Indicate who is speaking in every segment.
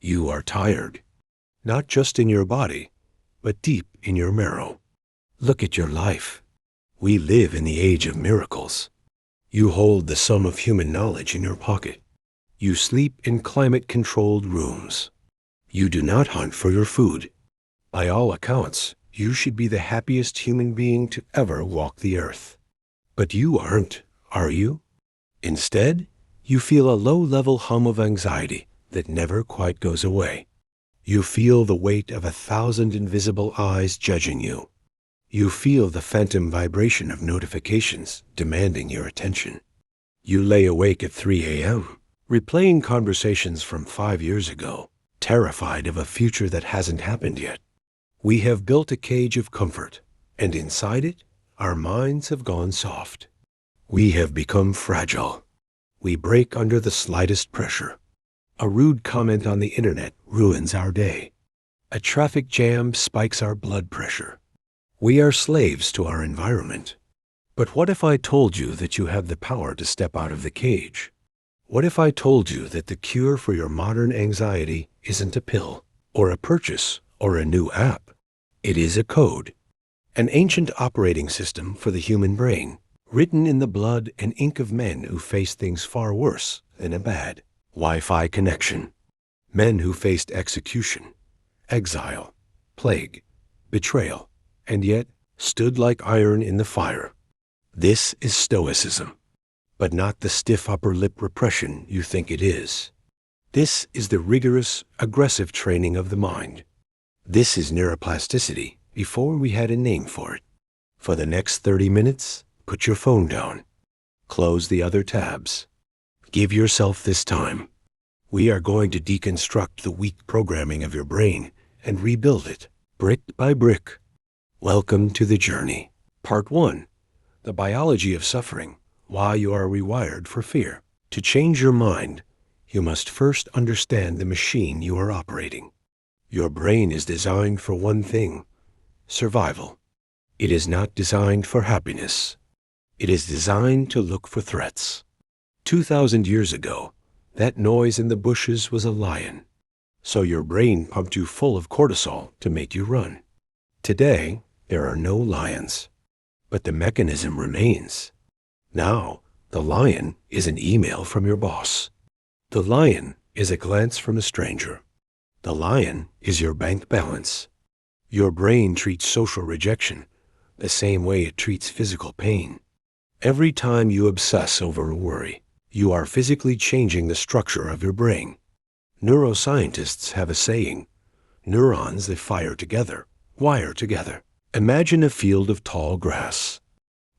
Speaker 1: You are tired, not just in your body, but deep in your marrow. Look at your life. We live in the age of miracles. You hold the sum of human knowledge in your pocket. You sleep in climate-controlled rooms. You do not hunt for your food. By all accounts, you should be the happiest human being to ever walk the earth. But you aren't, are you? Instead, you feel a low-level hum of anxiety that never quite goes away. You feel the weight of 1,000 invisible eyes judging you. You feel the phantom vibration of notifications demanding your attention. You lay awake at 3 a.m., replaying conversations from 5 years ago, terrified of a future that hasn't happened yet. We have built a cage of comfort, and inside it, our minds have gone soft. We have become fragile. We break under the slightest pressure. A rude comment on the internet ruins our day. A traffic jam spikes our blood pressure. We are slaves to our environment. But what if I told you that you have the power to step out of the cage? What if I told you that the cure for your modern anxiety isn't a pill, or a purchase, or a new app? It is a code, an ancient operating system for the human brain, written in the blood and ink of men who faced things far worse than a bad Wi-Fi connection. Men who faced execution, exile, plague, betrayal, and yet stood like iron in the fire. This is Stoicism, but not the stiff upper lip repression you think it is. This is the rigorous, aggressive training of the mind. This is neuroplasticity before we had a name for it. For the next 30 minutes, put your phone down. Close the other tabs. Give yourself this time. We are going to deconstruct the weak programming of your brain and rebuild it, brick by brick. Welcome to the journey. Part 1. The biology of suffering, why you are rewired for fear. To change your mind, you must first understand the machine you are operating. Your brain is designed for one thing: survival. It is not designed for happiness. It is designed to look for threats. 2,000 years ago, that noise in the bushes was a lion. So your brain pumped you full of cortisol to make you run. Today, there are no lions, but the mechanism remains. Now, the lion is an email from your boss. The lion is a glance from a stranger. The lion is your bank balance. Your brain treats social rejection the same way it treats physical pain. Every time you obsess over a worry, you are physically changing the structure of your brain. Neuroscientists have a saying: neurons that fire together, wire together. Imagine a field of tall grass.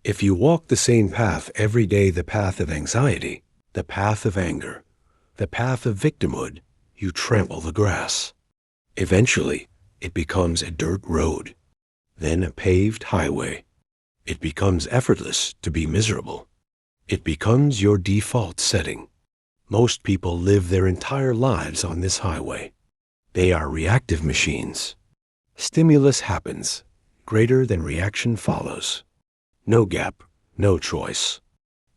Speaker 1: If you walk the same path every day, the path of anxiety, the path of anger, the path of victimhood, you trample the grass. Eventually, it becomes a dirt road, then a paved highway. It becomes effortless to be miserable. It becomes your default setting. Most people live their entire lives on this highway. They are reactive machines. Stimulus happens. Greater than reaction follows. No gap, no choice.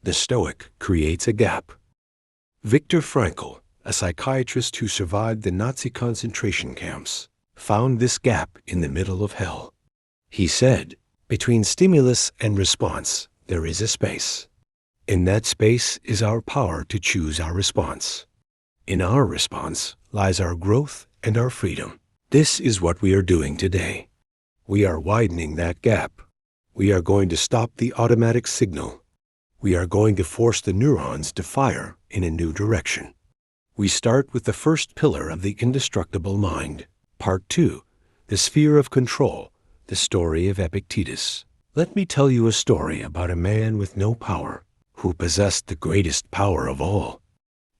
Speaker 1: The Stoic creates a gap. Viktor Frankl, a psychiatrist who survived the Nazi concentration camps, found this gap in the middle of hell. He said, between stimulus and response, there is a space. In that space is our power to choose our response. In our response lies our growth and our freedom. This is what we are doing today. We are widening that gap. We are going to stop the automatic signal. We are going to force the neurons to fire in a new direction. We start with the first pillar of the indestructible mind. Part 2, the sphere of control, the story of Epictetus. Let me tell you a story about a man with no power, who possessed the greatest power of all.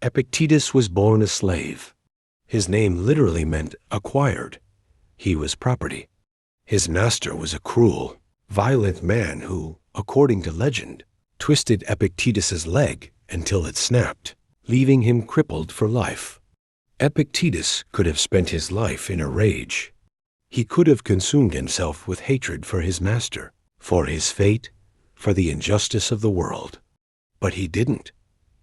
Speaker 1: Epictetus was born a slave. His name literally meant acquired. He was property. His master was a cruel, violent man who, according to legend, twisted Epictetus's leg until it snapped, leaving him crippled for life. Epictetus could have spent his life in a rage. He could have consumed himself with hatred for his master, for his fate, for the injustice of the world. But he didn't.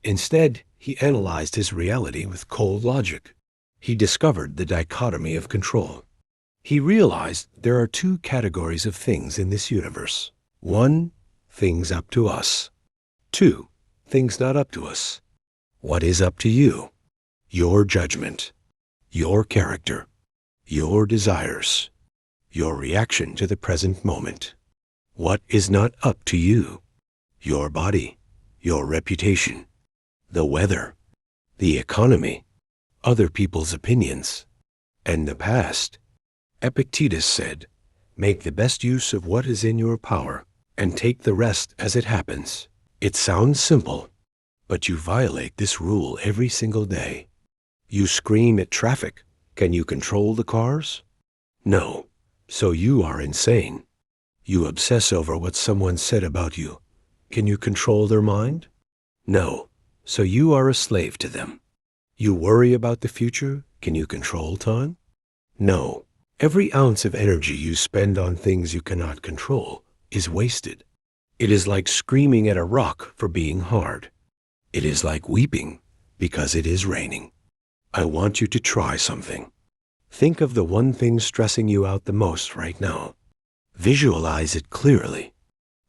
Speaker 1: Instead, he analyzed his reality with cold logic. he discovered the dichotomy of control. He realized there are two categories of things in this universe. 1, things up to us. 2, things not up to us. What is up to you? Your judgment, your character, your desires, your reaction to the present moment. What is not up to you? Your body, your reputation, the weather, the economy, other people's opinions, and the past. Epictetus said, "Make the best use of what is in your power, and take the rest as it happens." It sounds simple, but you violate this rule every single day. You scream at traffic. Can you control the cars? No, so you are insane. You obsess over what someone said about you. Can you control their mind? No, so you are a slave to them. You worry about the future. Can you control time? No. Every ounce of energy you spend on things you cannot control is wasted. It is like screaming at a rock for being hard. It is like weeping because it is raining. I want you to try something. Think of the one thing stressing you out the most right now. Visualize it clearly.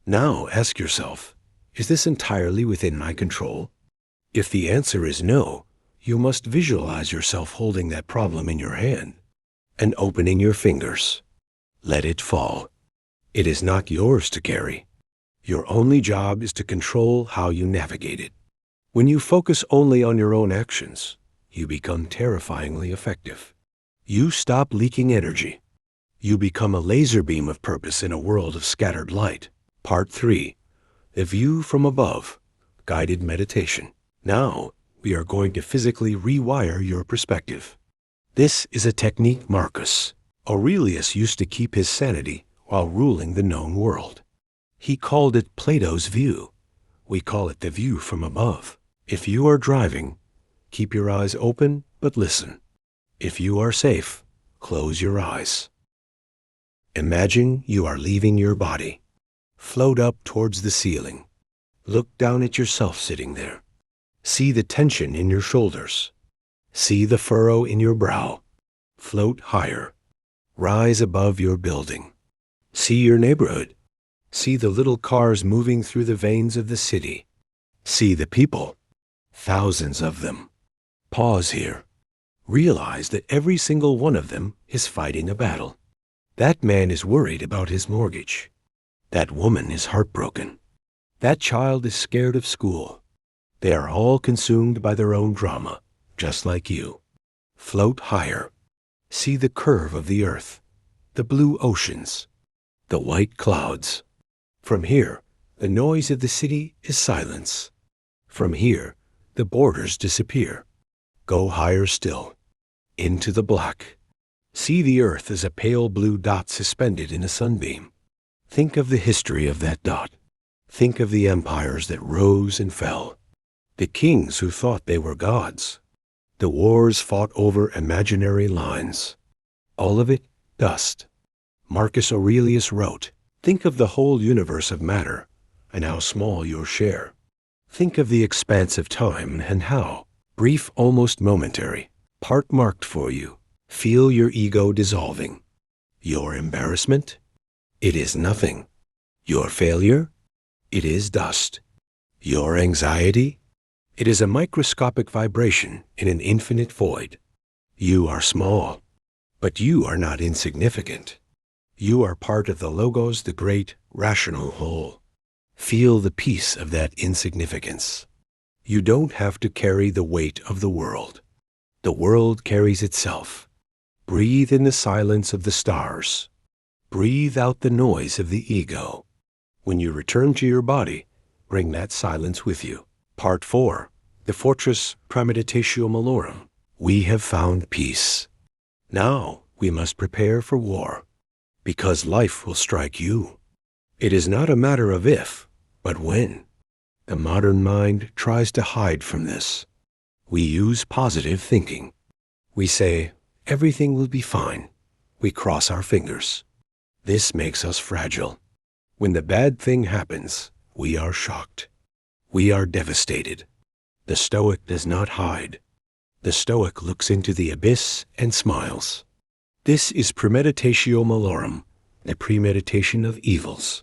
Speaker 1: Now ask yourself, is this entirely within my control? If the answer is no, you must visualize yourself holding that problem in your hand and opening your fingers. Let it fall. It is not yours to carry. Your only job is to control how you navigate it. When you focus only on your own actions, you become terrifyingly effective. You stop leaking energy. You become a laser beam of purpose in a world of scattered light. Part 3. The View from Above. Guided Meditation. Now, we are going to physically rewire your perspective. This is a technique Marcus Aurelius used to keep his sanity while ruling the known world. He called it Plato's view. We call it the view from above. If you are driving, keep your eyes open but listen. If you are safe, close your eyes. Imagine you are leaving your body. Float up towards the ceiling. Look down at yourself sitting there. See the tension in your shoulders. See the furrow in your brow. Float higher. Rise above your building. See your neighborhood. See the little cars moving through the veins of the city. See the people. Thousands of them. Pause here. Realize that every single one of them is fighting a battle. That man is worried about his mortgage. That woman is heartbroken. That child is scared of school. They are all consumed by their own drama, just like you. Float higher. See the curve of the earth, the blue oceans, the white clouds. From here, the noise of the city is silence. From here, the borders disappear. Go higher still, into the black. See the earth as a pale blue dot suspended in a sunbeam. Think of the history of that dot. Think of the empires that rose and fell. The kings who thought they were gods. The wars fought over imaginary lines. All of it dust. Marcus Aurelius wrote, "Think of the whole universe of matter and how small your share. Think of the expanse of time and how, brief, almost momentary, part marked for you. Feel your ego dissolving. Your embarrassment? It is nothing. Your failure? It is dust. Your anxiety? It is a microscopic vibration in an infinite void. You are small, but you are not insignificant. You are part of the Logos, the great rational whole. Feel the peace of that insignificance. You don't have to carry the weight of the world. The world carries itself. Breathe in the silence of the stars. Breathe out the noise of the ego. When you return to your body, bring that silence with you." Part 4. The Fortress Premeditatio Malorum. We have found peace. Now we must prepare for war, because life will strike you. It is not a matter of if, but when. The modern mind tries to hide from this. We use positive thinking. We say, everything will be fine. We cross our fingers. This makes us fragile. When the bad thing happens, we are shocked. We are devastated. The Stoic does not hide. The Stoic looks into the abyss and smiles. This is premeditatio malorum, the premeditation of evils.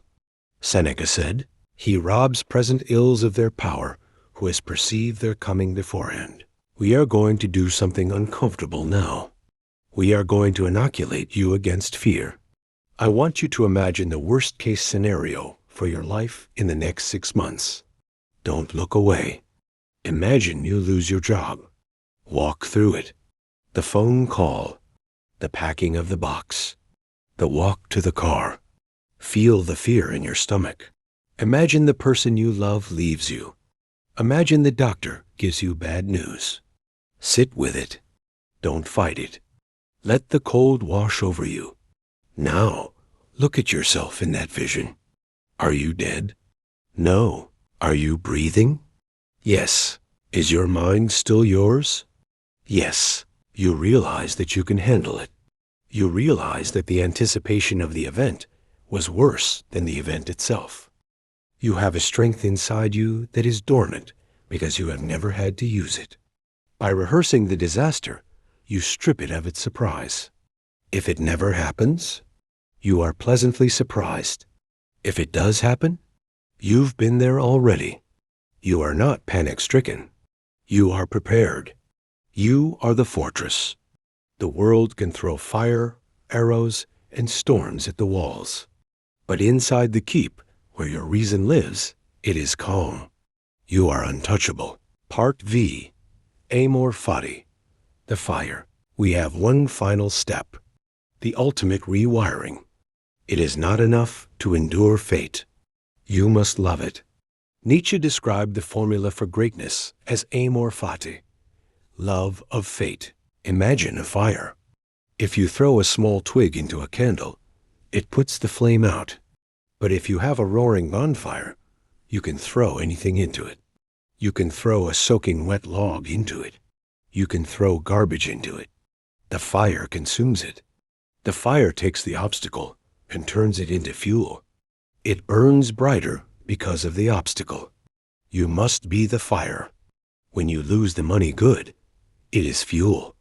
Speaker 1: Seneca said, "He robs present ills of their power who has perceived their coming beforehand." We are going to do something uncomfortable now. We are going to inoculate you against fear. I want you to imagine the worst-case scenario for your life in the next 6 months. Don't look away. Imagine you lose your job. Walk through it. The phone call, the packing of the box, the walk to the car. Feel the fear in your stomach. Imagine the person you love leaves you. Imagine the doctor gives you bad news. Sit with it. Don't fight it. Let the cold wash over you. Now, look at yourself in that vision. Are you dead? No. Are you breathing? Yes. Is your mind still yours? Yes. You realize that you can handle it. You realize that the anticipation of the event was worse than the event itself. You have a strength inside you that is dormant because you have never had to use it. By rehearsing the disaster, you strip it of its surprise. If it never happens, you are pleasantly surprised. If it does happen, you've been there already. You are not panic-stricken. You are prepared. You are the fortress. The world can throw fire, arrows, and storms at the walls. But inside the keep, where your reason lives, it is calm. You are untouchable. Part V. Amor Fati. The fire. We have one final step. The ultimate rewiring. It is not enough to endure fate. You must love it. Nietzsche described the formula for greatness as amor fati, love of fate. Imagine a fire. If you throw a small twig into a candle, it puts the flame out. But if you have a roaring bonfire, you can throw anything into it. You can throw a soaking wet log into it. You can throw garbage into it. The fire consumes it. The fire takes the obstacle and turns it into fuel. It burns brighter because of the obstacle. You must be the fire. When you lose the money good, it is fuel.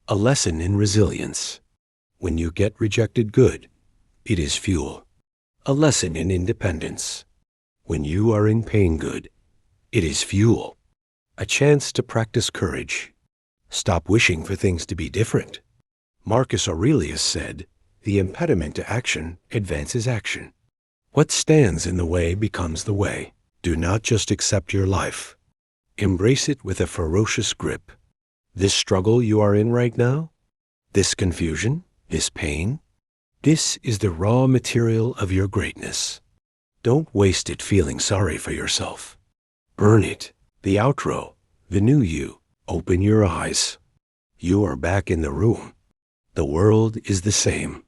Speaker 1: A lesson in resilience. When you get rejected good, it is fuel. A lesson in independence. When you are in pain good, it is fuel. A chance to practice courage. Stop wishing for things to be different. Marcus Aurelius said, "The impediment to action advances action." What stands in the way becomes the way. Do not just accept your life. Embrace it with a ferocious grip. This struggle you are in right now, this confusion, this pain, this is the raw material of your greatness. Don't waste it feeling sorry for yourself. Burn it. The outro, the new you. Open your eyes. You are back in the room. The world is the same.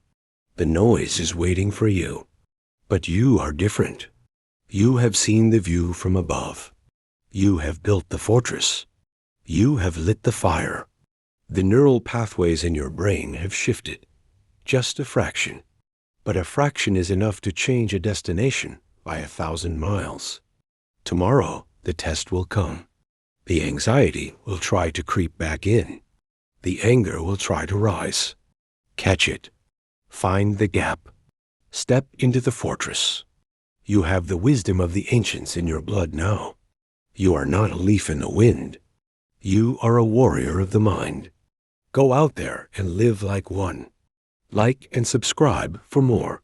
Speaker 1: The noise is waiting for you. But you are different. You have seen the view from above. You have built the fortress. You have lit the fire. The neural pathways in your brain have shifted. Just a fraction. But a fraction is enough to change a destination by 1,000 miles. Tomorrow, the test will come. The anxiety will try to creep back in. The anger will try to rise. Catch it. Find the gap. Step into the fortress. You have the wisdom of the ancients in your blood now. You are not a leaf in the wind. You are a warrior of the mind. Go out there and live like one. Like and subscribe for more.